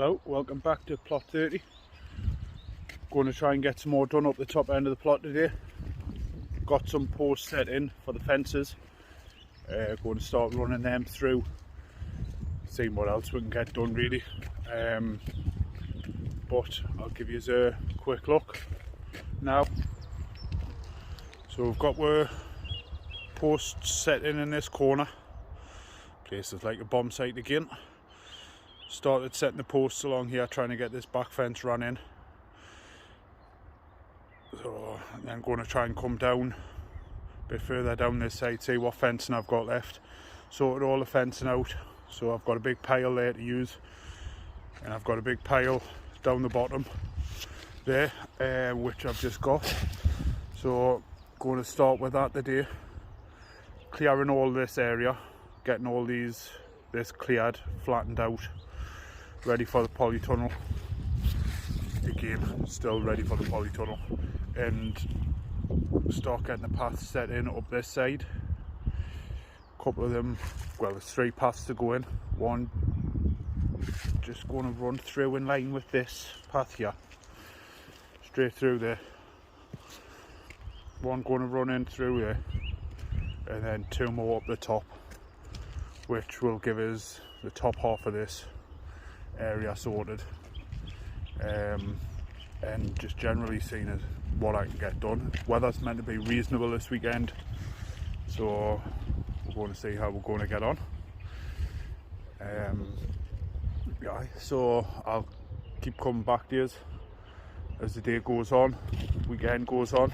Hello, welcome back to plot 30. Going to try and get some more done up the top end of the plot today. Got some posts set in for the fences. Going to start running them through, seeing what else we can get done really. But I'll give you a quick look now. So we've got our posts set in this corner. Place is like a bomb site again. Started setting the posts along here, trying to get this back fence run in. So I'm going to try and come down a bit further down this side, see what fencing I've got left. Sorted all the fencing out, so I've got a big pile there to use, and I've got a big pile down the bottom there, which I've just got. So going to start with that today, clearing all this area, getting all this cleared, flattened out, ready for the polytunnel. Again, still ready for the polytunnel, and start getting the paths set in up this side. A couple of them, well, there's 3 paths to go in. One just going to run through in line with this path here, straight through there. One going to run in through there, and then 2 more up the top, which will give us the top half of this area sorted, and just generally seeing as what I can get done. Weather's meant to be reasonable this weekend, so we're going to see how we're going to get on. Yeah, so I'll keep coming back to you as the day goes on, weekend goes on,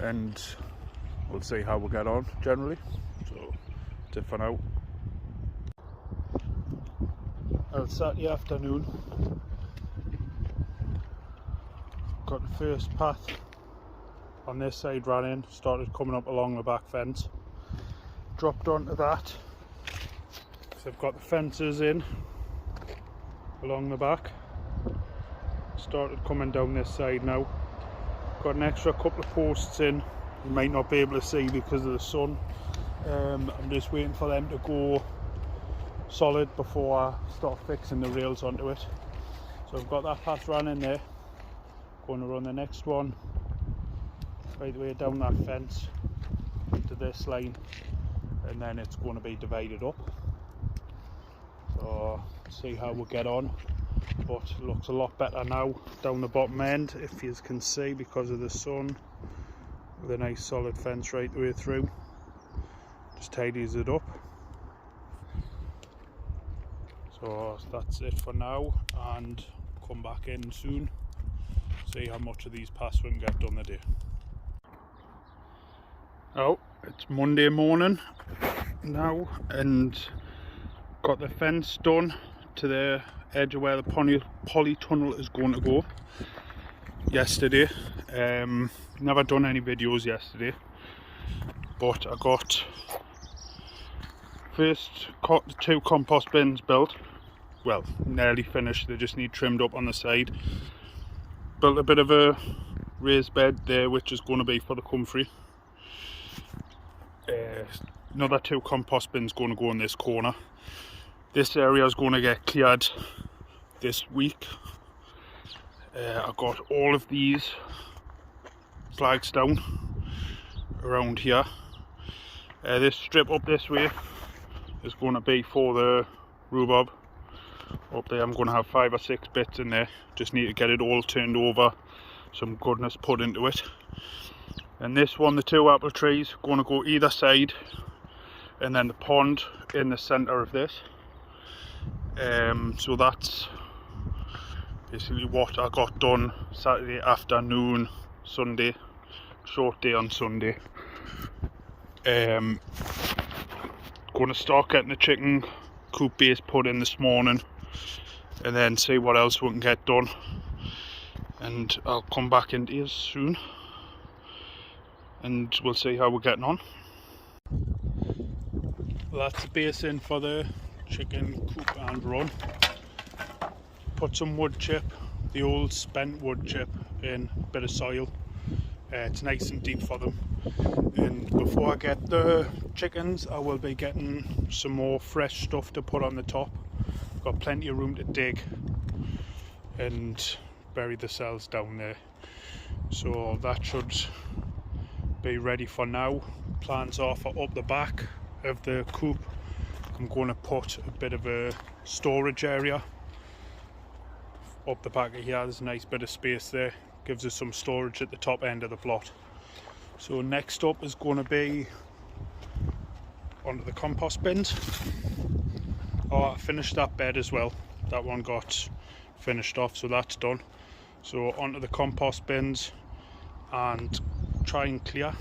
and we'll see how we get on generally. So that's it for now. It's Saturday afternoon. Got the first path on this side ran in, started coming up along the back fence, dropped onto that. So I've got the fences in along the back, started coming down this side now. Got an extra couple of posts in, you might not be able to see because of the sun. I'm just waiting for them to go solid before I start fixing the rails onto it. So I've got that path running there. Going to run the next one right the way down that fence to this line, and then it's going to be divided up. So see how we get on, but it looks a lot better now down the bottom end, if you can see, because of the sun, with a nice solid fence right the way through. Just tidies it up. So that's it for now, and come back in soon, see how much of these paths we can get done today. Oh, it's Monday morning now, and got the fence done to the edge of where the polytunnel is going to go yesterday. Never done any videos yesterday, but I got first got the 2 compost bins built. Well, nearly finished, they just need trimmed up on the side. Built a bit of a raised bed there, which is going to be for the comfrey. Another 2 compost bins going to go in this corner. This area is going to get cleared this week. I got all of these flags down around here. This strip up this way is going to be for the rhubarb. Up there I'm going to have 5 or 6 bits in there. Just need to get it all turned over, some goodness put into it. And this one, the 2 apple trees, going to go either side, and then the pond in the centre of this. So that's basically what I got done Saturday afternoon, Sunday, short day on Sunday. Going to start getting the chicken coop base put in this morning, and then see what else we can get done, and I'll come back into you soon and we'll see how we're getting on. Well, that's the base in for the chicken coop and run. Put some wood chip, the old spent wood chip, in a bit of soil. It's nice and deep for them. And before I get the chickens, I will be getting some more fresh stuff to put on the top, got plenty of room to dig and bury the cells down there. So that should be ready for now. Plans are for up the back of the coop, I'm going to put a bit of a storage area up the back of here. There's a nice bit of space there, gives us some storage at the top end of the plot. So next up is going to be onto the compost bins. Oh, I finished that bed as well. That one got finished off, so that's done. So onto the compost bins and try and clear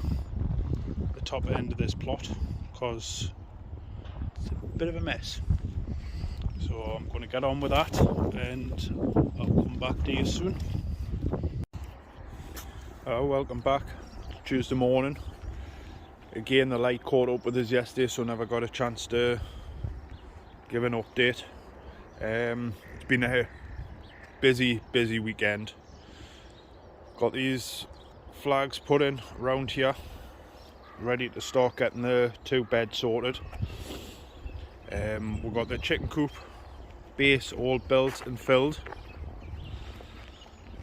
the top end of this plot because it's a bit of a mess. So I'm going to get on with that and I'll come back to you soon. Welcome back. Tuesday morning. Again, the light caught up with us yesterday, so never got a chance to give an update. It's been a busy weekend. Got these flags put in around here, ready to start getting the 2 beds sorted. We've got the chicken coop base all built and filled.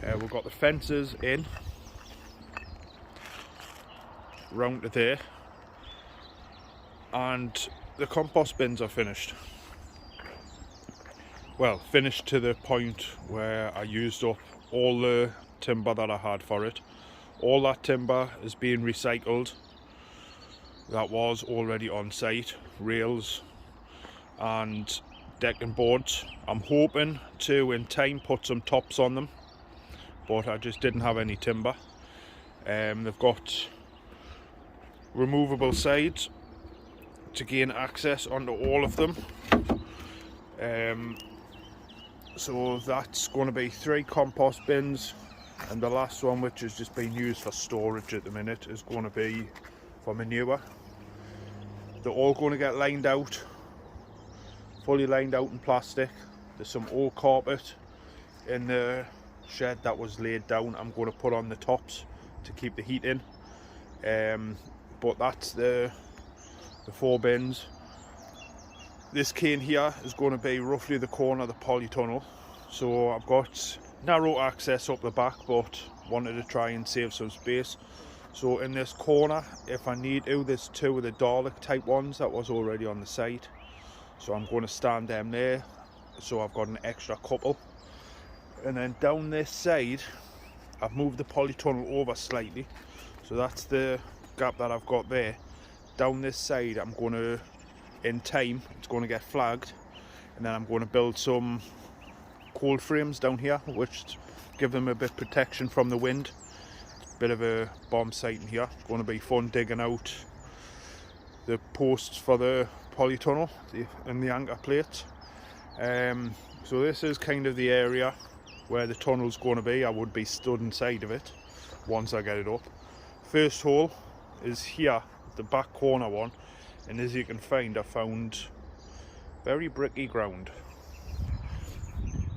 We've got the fences in round to there, and the compost bins are finished. Well, finished to the point where I used up all the timber that I had for it. All that timber is being recycled. That was already on site, rails and decking boards. I'm hoping to in time put some tops on them, but I just didn't have any timber. They've got removable sides to gain access onto all of them. So that's going to be 3 compost bins, and the last one, which is just being used for storage at the minute, is going to be for manure. They're all going to get lined out, fully lined out in plastic. There's some old carpet in the shed that was laid down. I'm going to put on the tops to keep the heat in. But that's the 4 bins. This cane here is going to be roughly the corner of the polytunnel. So I've got narrow access up the back, but wanted to try and save some space. So in this corner, if I need to, there's 2 of the Dalek type ones that was already on the site. So I'm going to stand them there, so I've got an extra couple. And then down this side, I've moved the polytunnel over slightly. So that's the gap that I've got there. Down this side, I'm going to, in time, it's going to get flagged, and then I'm going to build some cold frames down here, which give them a bit of protection from the wind. Bit of a bomb site in here. It's going to be fun digging out the posts for the polytunnel and the anchor plates. So this is kind of the area where the tunnel's going to be. I would be stood inside of it once I get it up. First hole is here, the back corner one, and as you can find, I found very bricky ground.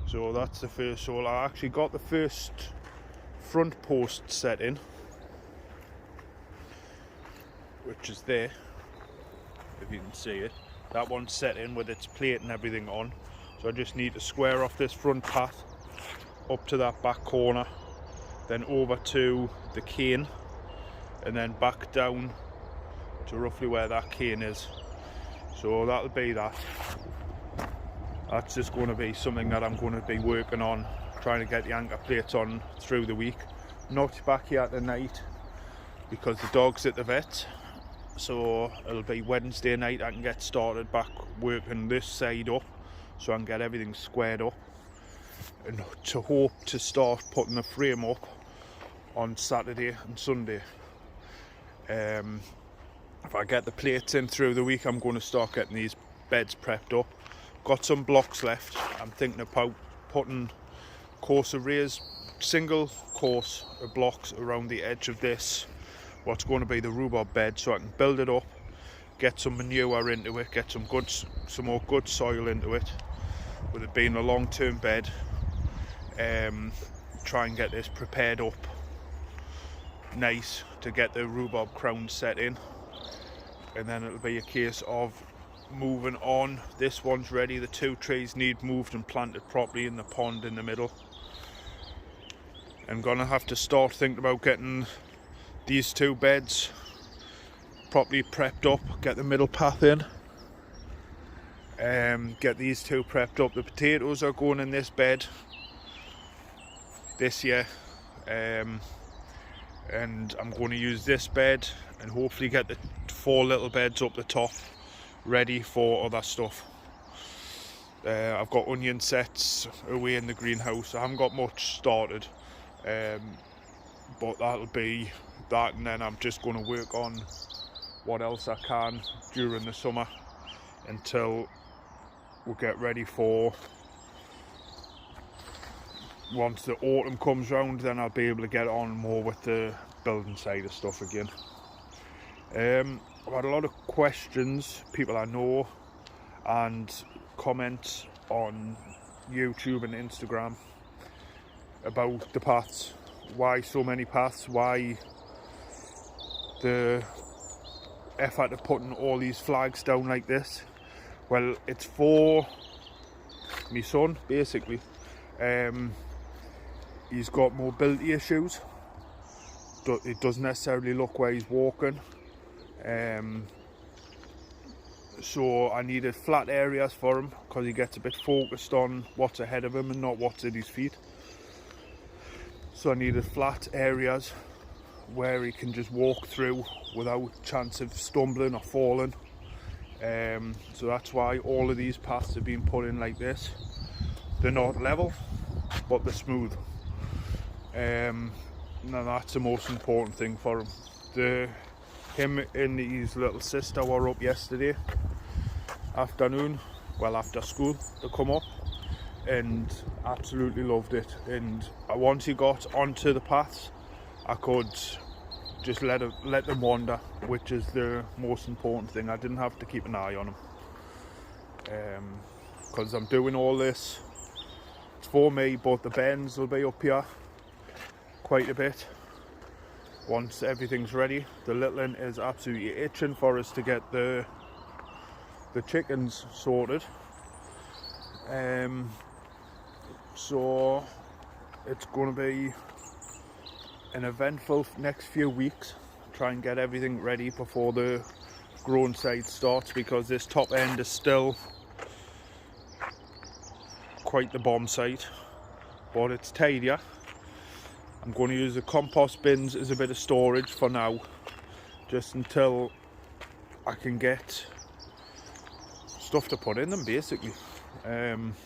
So that's the first hole. I actually got the first front post set in, which is there, if you can see it. That one's set in with its plate and everything on. So I just need to square off this front path up to that back corner, then over to the cane, and then back down to roughly where that cane is. So that'll be that. That's just going to be something that I'm going to be working on, trying to get the anchor plates on through the week. Not back here tonight because the dog's at the vet, so it'll be Wednesday night I can get started back working this side up, so I can get everything squared up, and to hope to start putting the frame up on Saturday and Sunday. If I get the plates in through the week, I'm going to start getting these beds prepped up. Got some blocks left. I'm thinking about putting course arrays, single course of blocks around the edge of this, what's going to be the rhubarb bed, so I can build it up, get some manure into it, get some more good soil into it, with it being a long-term bed. Try and get this prepared up nice to get the rhubarb crown set in, and then it'll be a case of moving on. This one's ready. The 2 trees need moved and planted properly in the pond in the middle. I'm gonna have to start thinking about getting these 2 beds properly prepped up, get the middle path in, get these 2 prepped up. The potatoes are going in this bed this year, and I'm going to use this bed and hopefully get the 4 little beds up the top ready for other stuff. I've got onion sets away in the greenhouse. I haven't got much started, but that'll be that, and then I'm just going to work on what else I can during the summer until we get ready for, once the autumn comes round, then I'll be able to get on more with the building side of stuff again. I've had a lot of questions, people I know, and comments on YouTube and Instagram about the paths. Why so many paths? Why the effort of putting all these flags down like this? Well, it's for my son, basically. He's got mobility issues. It doesn't necessarily look where he's walking. So I needed flat areas for him, because he gets a bit focused on what's ahead of him and not what's at his feet. So I needed flat areas where he can just walk through without chance of stumbling or falling. So that's why all of these paths have been put in like this. They're not level, but they're smooth. Now that's the most important thing for him. Him and his little sister were up yesterday afternoon, well after school, to come up, and absolutely loved it. And once he got onto the paths, I could just let them wander, which is the most important thing. I didn't have to keep an eye on them, because I'm doing all this, it's for me, but the bends will be up here quite a bit once everything's ready. The little one is absolutely itching for us to get the chickens sorted. So it's going to be an eventful next few weeks. Try and get everything ready before the growing side starts, because this top end is still quite the bomb site, but it's tidier. I'm going to use the compost bins as a bit of storage for now, just until I can get stuff to put in them, basically, and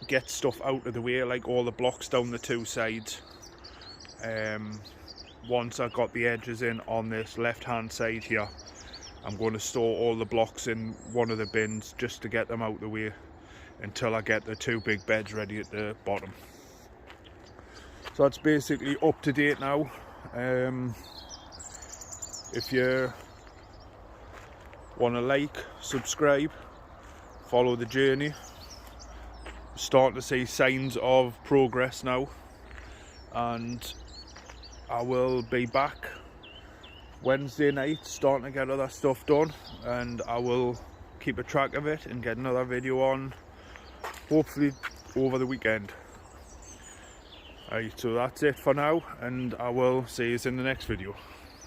get stuff out of the way, like all the blocks down the 2 sides. Once I've got the edges in on this left hand side here, I'm going to store all the blocks in one of the bins just to get them out of the way until I get the 2 big beds ready at the bottom. So that's basically up to date now. If you want to like, subscribe, follow the journey. Starting to see signs of progress now, and I will be back Wednesday night starting to get other stuff done, and I will keep a track of it and get another video on hopefully over the weekend. Right, so that's it for now, and I will see you in the next video.